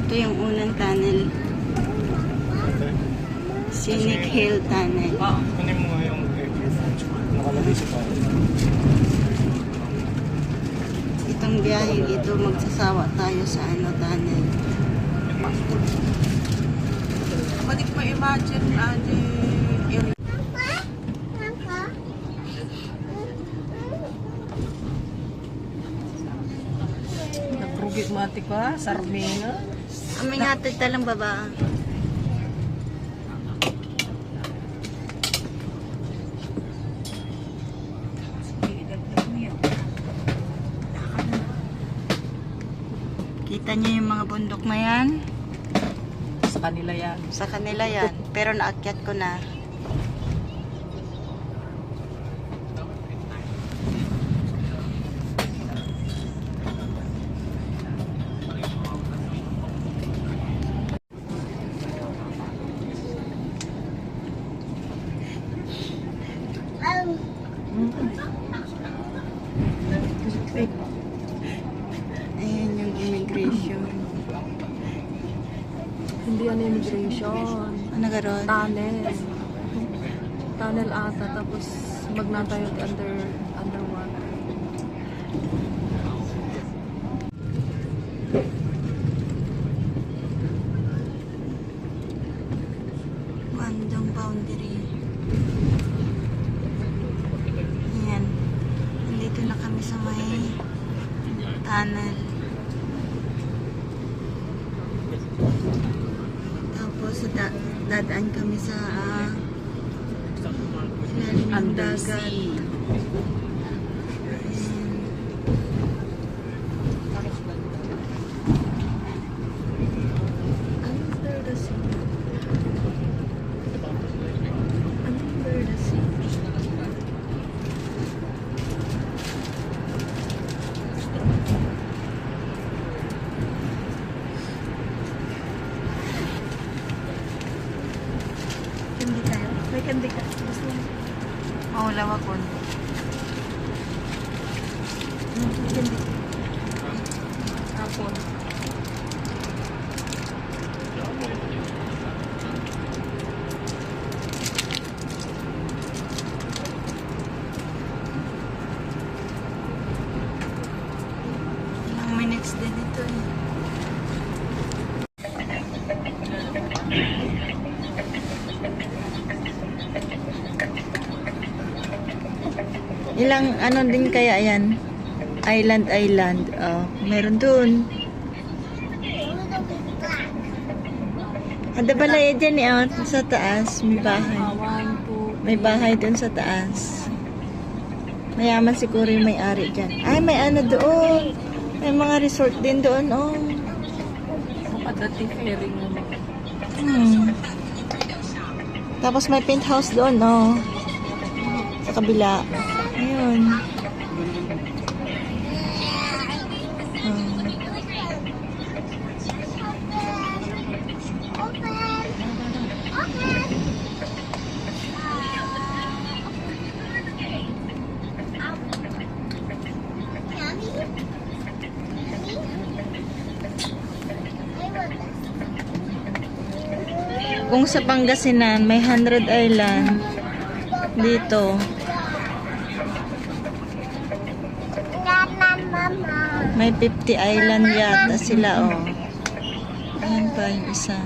Ito yung unang tunnel. Scenic Hill Tunnel. Kunin mo nga yung nakalagay sa tayo. Itong biyaheng ito, magsasawa tayo sa tunnel. Balik mo imagine, nagrugit mo ati ka, sarmina. Aming hatid talang baba. Kita niyo yung mga bundok na yan? Sa kanila yan. Sa kanila yan. Pero naakyat ko na. Ayan yung immigration. Hindi yan immigration. Ano garon? Tunnel. Tunnel ata. Tapos magnatayog underwater. Bandung boundary. Ayan. Nandito na kami sa may tunnel. Tapos dadaan kami sa ilalim ng dagat. Ayan. Under the sea. Under the sea. Kandi tayo. May kandi ka. Gusto mo? Oo, lawa ko. Kandi. Hapon. Ilang minutes din ito eh. Ilang ano din kaya yan? Island. Oh, meron dun. Ada balay dyan eh, sa taas. May bahay. May bahay dun sa taas. Mayaman siguro yung may-ari dyan. Ay, may ano doon. May mga resort din doon, oh. Makadating ferry mo. Tapos may penthouse doon, oh. Sa kabila. Ayun. Kung sa Pangasinan, may 100 Island. Dito. May 50 island yata sila, oh. Ayan pa yung isa.